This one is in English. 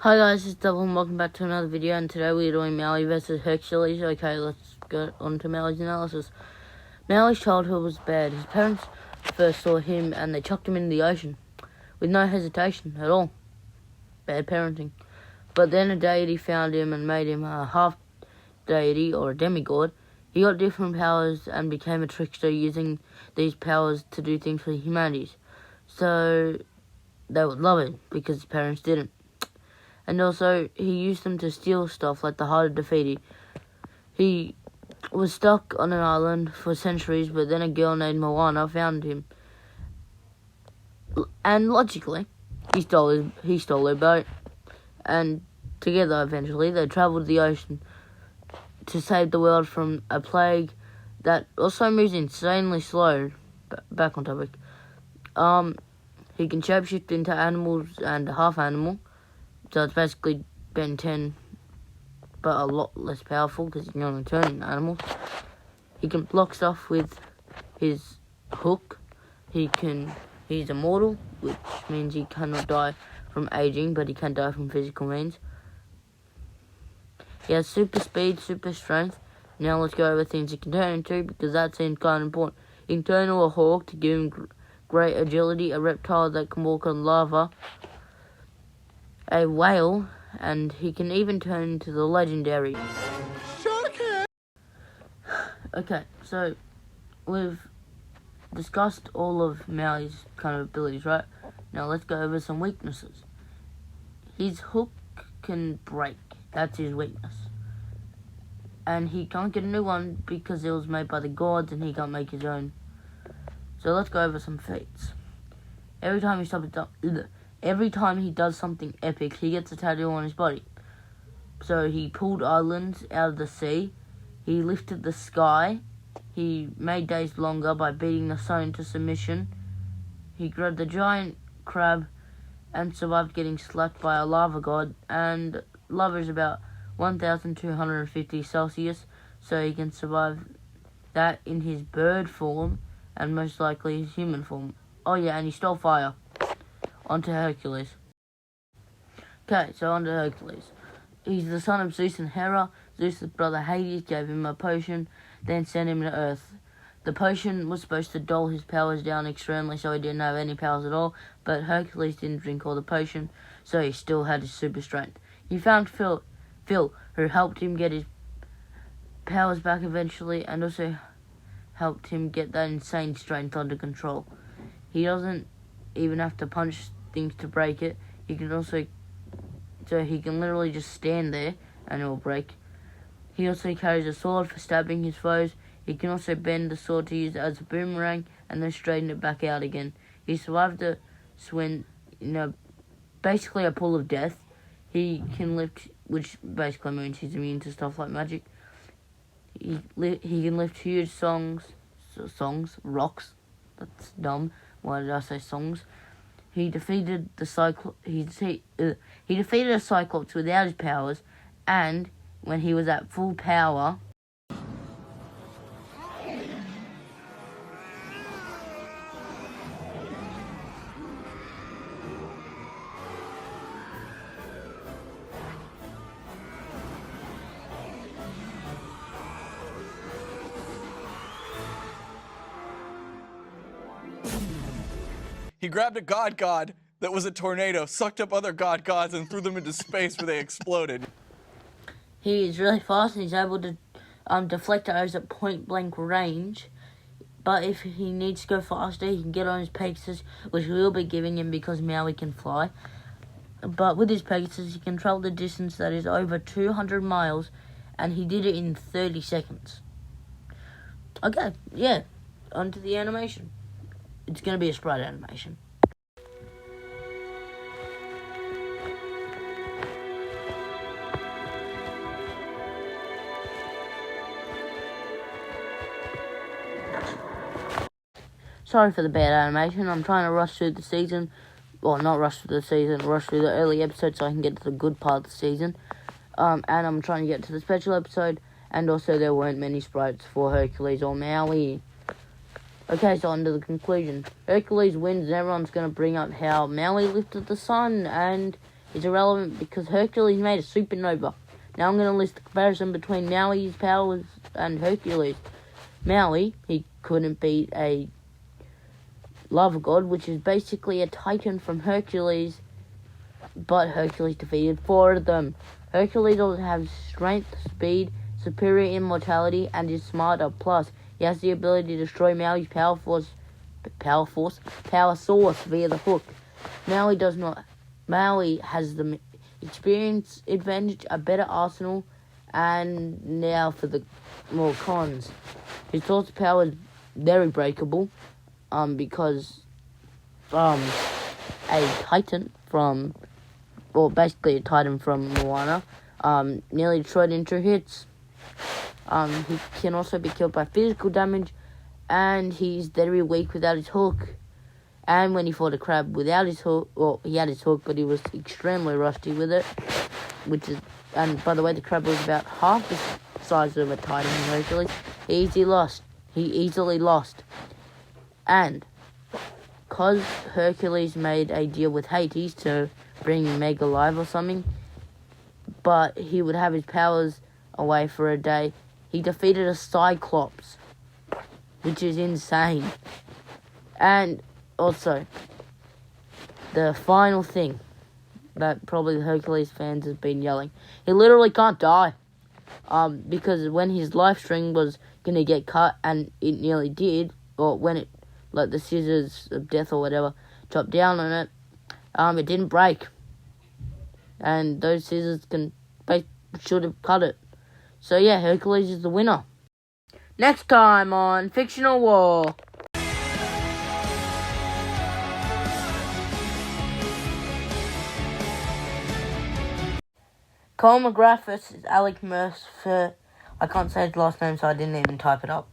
Hi guys, it's Double and welcome back to another video, and today we're doing Maui versus Hercules. Okay, let's go on to Maui's analysis. Maui's childhood was bad. His parents first saw him and they chucked him into the ocean with no hesitation at all. Bad parenting. But then a deity found him and made him a half deity or a demigod. He got different powers and became a trickster, using these powers to do things for humanity. So they would love it because his parents didn't. And also, he used them to steal stuff like the heart of Defeaty. He was stuck on an island for centuries, but then a girl named Moana found him. And logically, he stole her boat. And together, eventually, they travelled the ocean to save the world from a plague that also moves insanely slow. Back on topic. He can shapeshift into animals and half animal. So it's basically Ben 10, but a lot less powerful because he can only turn into animals. He can block stuff with his hook. He's immortal, which means he cannot die from aging, but he can die from physical means. He has super speed, super strength. Now let's go over things he can turn into, because that seems kind of important. He can turn into a hawk to give him great agility, a reptile that can walk on lava, a whale, and he can even turn into the legendary. Okay, so we've discussed all of Maui's kind of abilities, right? Now let's go over some weaknesses. His hook can break. That's his weakness. And he can't get a new one because it was made by the gods and he can't make his own. So let's go over some feats. Every time he does something epic, he gets a tattoo on his body. So he pulled islands out of the sea. He lifted the sky. He made days longer by beating the sun into submission. He grabbed the giant crab and survived getting slapped by a lava god. And lava is about 1,250 Celsius, so he can survive that in his bird form and most likely his human form. Oh yeah, and he stole fire. Onto Hercules. Okay, so onto Hercules. He's the son of Zeus and Hera. Zeus' brother Hades gave him a potion, then sent him to Earth. The potion was supposed to dull his powers down extremely, so he didn't have any powers at all, but Hercules didn't drink all the potion, so he still had his super strength. He found Phil, who helped him get his powers back eventually, and also helped him get that insane strength under control. He doesn't even have to punch things to break it. He can literally just stand there and it will break. He also carries a sword for stabbing his foes. He can also bend the sword to use it as a boomerang and then straighten it back out again. He survived the swim in basically a pool of death. He can lift, which basically means he's immune to stuff like magic. He can lift huge rocks. That's dumb. Why did I say songs? He defeated he defeated a Cyclops without his powers, and when he was at full power, he grabbed a god that was a tornado, sucked up other gods, and threw them into space where they exploded. He is really fast and he's able to deflect arrows at point-blank range. But if he needs to go faster, he can get on his Pegasus, which we will be giving him because Maui can fly. But with his Pegasus, he can travel the distance that is over 200 miles, and he did it in 30 seconds. Okay, yeah, onto the animation. It's going to be a sprite animation. Sorry for the bad animation. I'm trying to rush through the season. Well, not rush through the season, rush through the early episodes so I can get to the good part of the season. And I'm trying to get to the special episode. And also there weren't many sprites for Hercules or Maui. Okay, so on to the conclusion. Hercules wins and everyone's going to bring up how Maui lifted the sun and is irrelevant because Hercules made a supernova. Now I'm going to list the comparison between Maui's powers and Hercules. Maui, he couldn't beat a lava god, which is basically a titan from Hercules, but Hercules defeated 4 of them. Hercules also has strength, speed, superior immortality, and is smarter. Plus, he has the ability to destroy Maui's power source via the hook. Maui does not. Maui has the experience advantage, a better arsenal, and now for the more cons. His source of power is very breakable, because a titan from, well, basically a titan from Moana, nearly destroyed in 2 hits. He can also be killed by physical damage, and he's very weak without his hook. And when he fought a crab without his hook, well, he had his hook, but he was extremely rusty with it, and by the way, the crab was about half the size of a titan in Hercules. He easily lost. And because Hercules made a deal with Hades to bring Meg alive or something, but he would have his powers away for a day, he defeated a Cyclops, which is insane. And also, the final thing that probably the Hercules fans have been yelling, he literally can't die. Because when his life string was going to get cut, and it nearly did, or when it, like the scissors of death or whatever, chopped down on it, it didn't break. And those scissors should have cut it. So yeah, Hercules is the winner. Next time on Fictional War. Cole McGrath versus Alec Mercer. I can't say his last name, so I didn't even type it up.